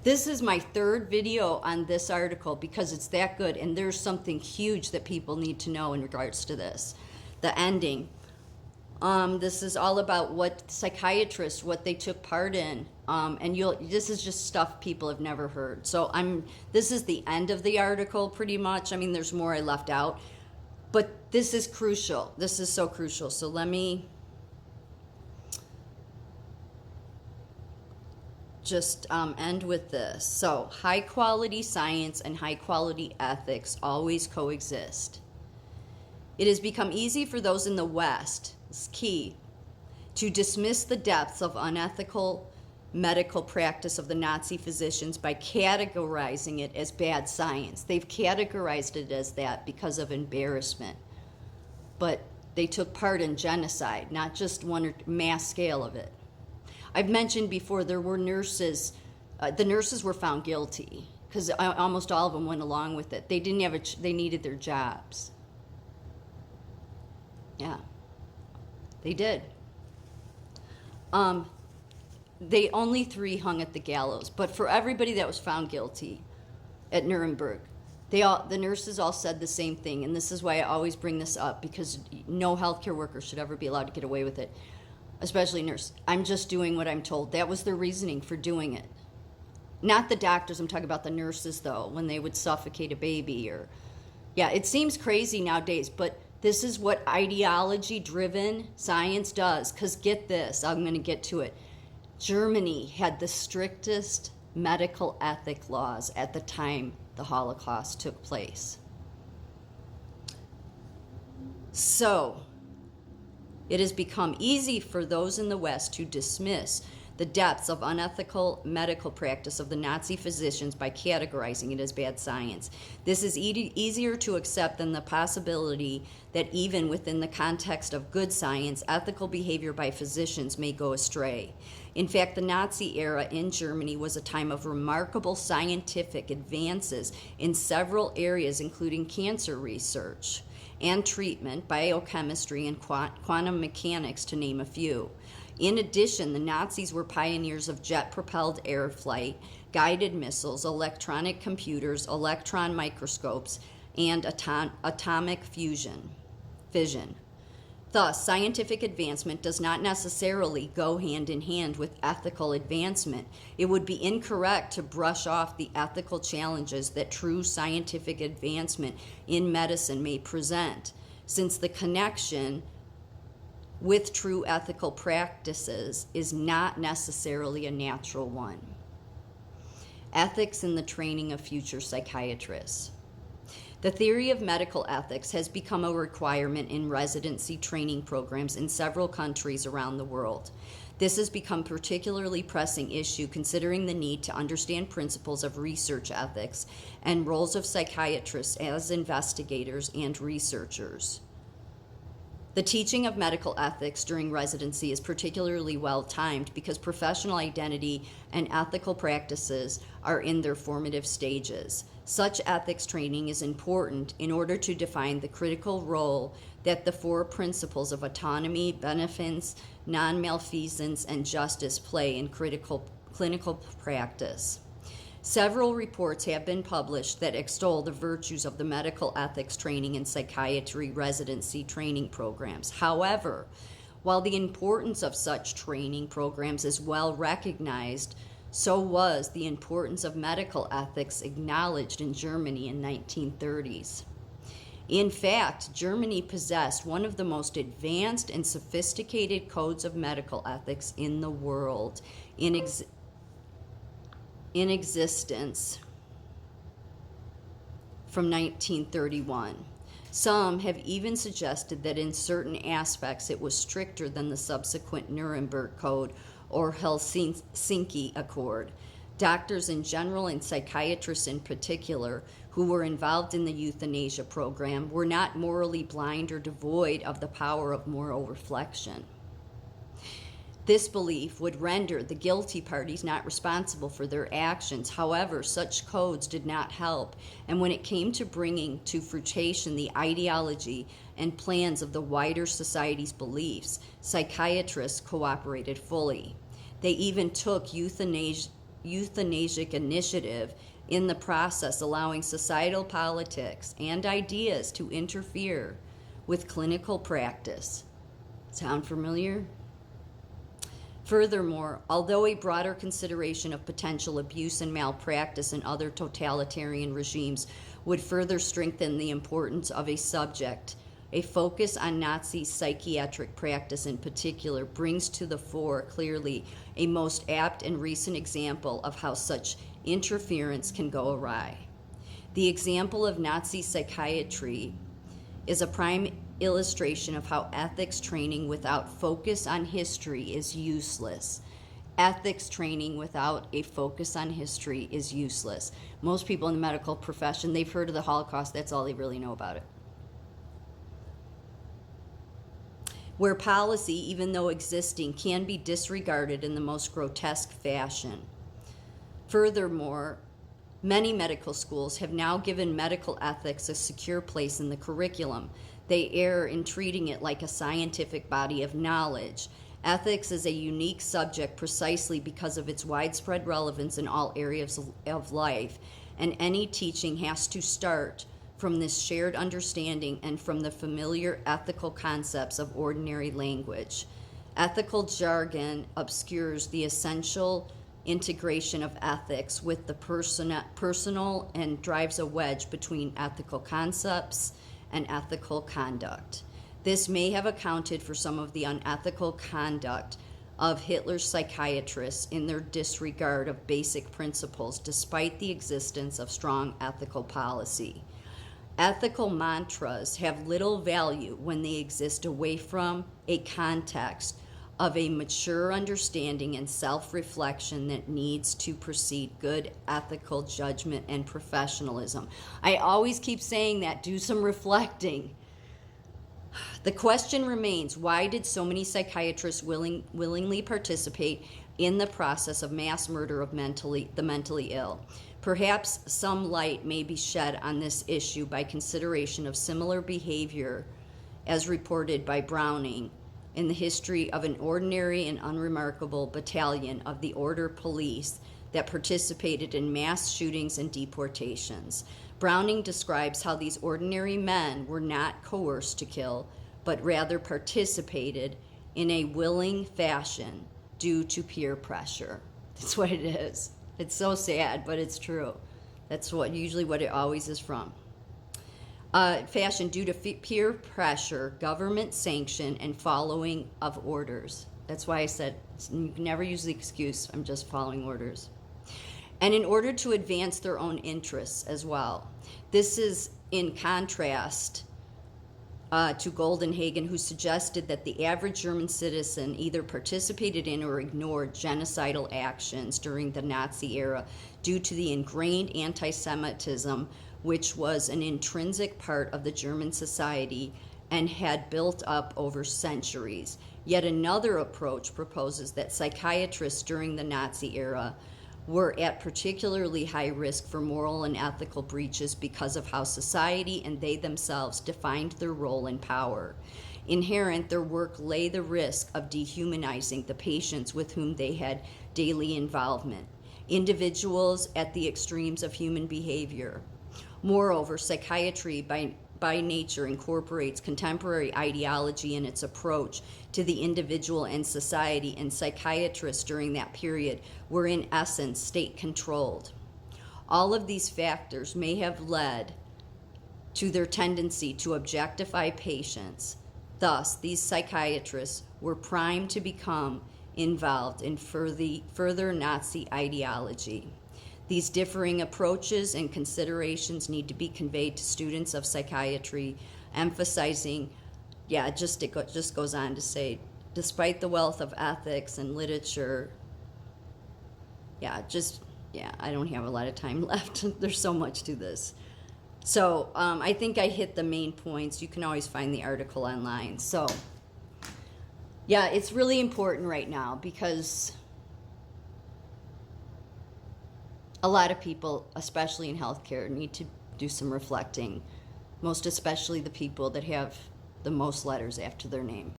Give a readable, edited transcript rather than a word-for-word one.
This is my third video on this article because it's that good, and there's something huge that people need to know in regards to this. The ending. This is all about what psychiatrists, what they took part in, and this is just stuff people have never heard. So this is the end of the article pretty much. I mean, there's more I left out, but this is crucial. This is so crucial. So let me just end with this. So high quality science and high quality ethics always coexist. It has become easy for those in the West, this is key, to dismiss the depths of unethical medical practice of the Nazi physicians by categorizing it as bad science. They've categorized it as that because of embarrassment. But they took part in genocide, not just one or mass scale of it. I've mentioned before there were nurses, the nurses were found guilty because almost all of them went along with it. They didn't have they needed their jobs. Yeah, they did. They only 3 hung at the gallows, but for everybody that was found guilty at Nuremberg, the nurses all said the same thing, and this is why I always bring this up, because no healthcare worker should ever be allowed to get away with it. Especially nurse. I'm just doing what I'm told. That was their reasoning for doing it. Not the doctors. I'm talking about the nurses, though, when they would suffocate a baby or... Yeah, it seems crazy nowadays, but this is what ideology-driven science does. Because get this, I'm going to get to it. Germany had the strictest medical ethic laws at the time the Holocaust took place. So... it has become easy for those in the West to dismiss the depths of unethical medical practice of the Nazi physicians by categorizing it as bad science. This is easier to accept than the possibility that even within the context of good science, ethical behavior by physicians may go astray. In fact, the Nazi era in Germany was a time of remarkable scientific advances in several areas, including cancer research and treatment, biochemistry, and quantum mechanics, to name a few. In addition, the Nazis were pioneers of jet-propelled air flight, guided missiles, electronic computers, electron microscopes, and atomic fission. Thus, scientific advancement does not necessarily go hand in hand with ethical advancement. It would be incorrect to brush off the ethical challenges that true scientific advancement in medicine may present, since the connection with true ethical practices is not necessarily a natural one. Ethics in the training of future psychiatrists. The theory of medical ethics has become a requirement in residency training programs in several countries around the world. This has become a particularly pressing issue considering the need to understand principles of research ethics and roles of psychiatrists as investigators and researchers. The teaching of medical ethics during residency is particularly well-timed because professional identity and ethical practices are in their formative stages. Such ethics training is important in order to define the critical role that the 4 principles of autonomy, beneficence, non-malfeasance, and justice play in clinical practice. Several reports have been published that extol the virtues of the medical ethics training and psychiatry residency training programs. However, while the importance of such training programs is well recognized, so was the importance of medical ethics acknowledged in Germany in 1930s. In fact, Germany possessed one of the most advanced and sophisticated codes of medical ethics in the world, in existence from 1931. Some have even suggested that in certain aspects it was stricter than the subsequent Nuremberg Code or Helsinki Accord. Doctors in general and psychiatrists in particular who were involved in the euthanasia program were not morally blind or devoid of the power of moral reflection. This belief would render the guilty parties not responsible for their actions. However, such codes did not help, and when it came to bringing to fruition the ideology and plans of the wider society's beliefs, psychiatrists cooperated fully. They even took euthanasia euthanasic initiative in the process, allowing societal politics and ideas to interfere with clinical practice. Sound familiar? Furthermore, although a broader consideration of potential abuse and malpractice in other totalitarian regimes would further strengthen the importance of a subject, a focus on Nazi psychiatric practice in particular brings to the fore clearly a most apt and recent example of how such interference can go awry. The example of Nazi psychiatry is a prime illustration of how ethics training without focus on history is useless. Ethics training without a focus on history is useless. Most people in the medical profession, they've heard of the Holocaust, that's all they really know about it. Where policy, even though existing, can be disregarded in the most grotesque fashion. Furthermore, many medical schools have now given medical ethics a secure place in the curriculum. They err in treating it like a scientific body of knowledge. Ethics is a unique subject precisely because of its widespread relevance in all areas of life, and any teaching has to start from this shared understanding and from the familiar ethical concepts of ordinary language. Ethical jargon obscures the essential integration of ethics with the personal and drives a wedge between ethical concepts and ethical conduct. This may have accounted for some of the unethical conduct of Hitler's psychiatrists in their disregard of basic principles despite the existence of strong ethical policy. Ethical mantras have little value when they exist away from a context of a mature understanding and self-reflection that needs to precede good ethical judgment and professionalism. I always keep saying that, do some reflecting. The question remains, why did so many psychiatrists willingly participate in the process of mass murder of the mentally ill? Perhaps some light may be shed on this issue by consideration of similar behavior as reported by Browning in the history of an ordinary and unremarkable battalion of the Order Police that participated in mass shootings and deportations. Browning describes how these ordinary men were not coerced to kill, but rather participated in a willing fashion due to peer pressure. That's what it is. It's so sad, but it's true. That's usually what it always is from. Fashion due to peer pressure, government sanction, and following of orders. That's why I said you can never use the excuse, I'm just following orders. And in order to advance their own interests as well. This is in contrast to Goldenhagen, who suggested that the average German citizen either participated in or ignored genocidal actions during the Nazi era due to the ingrained anti-Semitism, which was an intrinsic part of the German society and had built up over centuries. Yet another approach proposes that psychiatrists during the Nazi era were at particularly high risk for moral and ethical breaches because of how society and they themselves defined their role and power. Inherent, their work lay the risk of dehumanizing the patients with whom they had daily involvement, individuals at the extremes of human behavior. Moreover, psychiatry by nature incorporates contemporary ideology in its approach to the individual and society, and psychiatrists during that period were in essence state-controlled. All of these factors may have led to their tendency to objectify patients. Thus, these psychiatrists were primed to become involved in further Nazi ideology. These differing approaches and considerations need to be conveyed to students of psychiatry, emphasizing, it just goes on to say, despite the wealth of ethics and literature, I don't have a lot of time left. There's so much to this. So I think I hit the main points. You can always find the article online. So, it's really important right now because a lot of people, especially in healthcare, need to do some reflecting, most especially the people that have the most letters after their name.